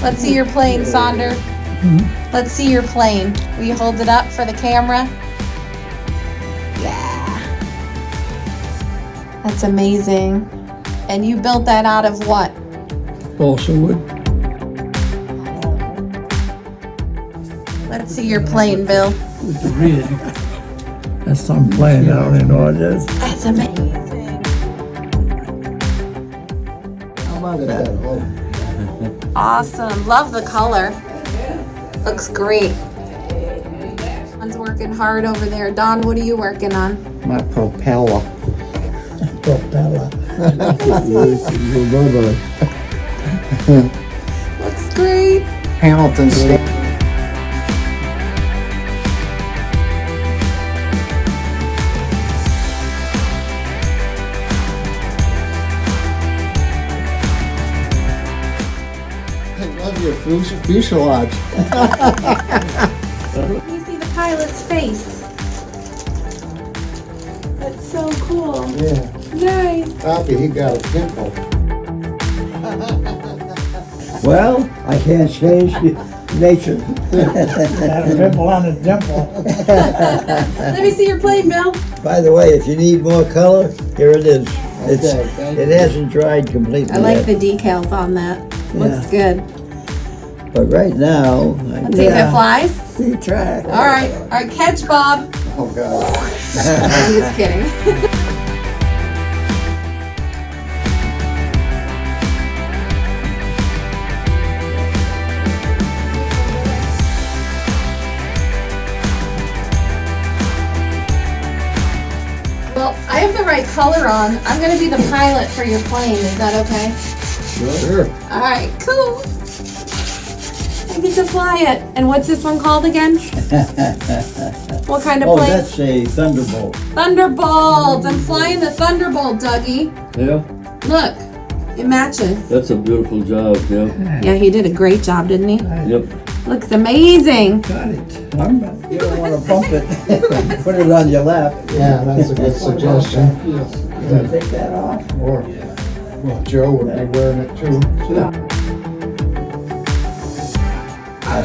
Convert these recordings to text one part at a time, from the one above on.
Let's see your plane, Sonder. Let's see your plane. Will you hold it up for the camera? Yeah. That's amazing. And you built that out of what? Balsa wood. Let's see your plane, Bill. With the red. That's some plane, I don't even know what it is. That's amazing. How about that? Awesome. Love the color. Looks great. Don's working hard over there. Don, what are you working on? My propeller. Propeller. Looks great. Hamilton State. I love your fuselage. You see the pilot's face. That's so cool. Yeah. Nice. Copy, he got a pimple. Well, I can't change nature. Got a pimple on his dimple. Let me see your plane, Bill. By the way, if you need more color, here it is. Okay, thank It you. hasn't dried completely I like yet. the decals on that. Looks good. But right now, Let's see if it flies. See, try. All right, catch, Bob. Oh, God. I'm just kidding. Well, I have the right color on. I'm gonna be the pilot for your plane. Is that okay? Sure. All right, cool. I get to fly it. And what's this one called again? What kind of Oh, plane? that's a Thunderbolt. Thunderbolt. I'm flying the Thunderbolt, Dougie. Yeah, Look, it matches. that's a beautiful job, yeah. Yeah, he did a great job, didn't he? Yep. Looks amazing. Got it. You don't want to bump it. Put it on your lap. Yeah, that's a good suggestion. Take that off. Or, well, Joe would be wearing it too.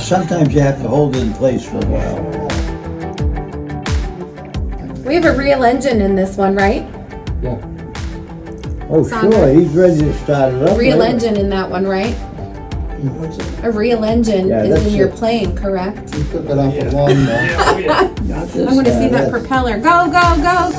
Sometimes you have to hold it in place for a while. We have a real engine in this one, right? Yeah. Oh, Sandra? sure, he's ready to start it up. Real right? engine in that one, right? What's it? A real engine Yeah, is that's in your it. plane, correct? He took it off a long Not this I want to see guy, that propeller. Go, go, go,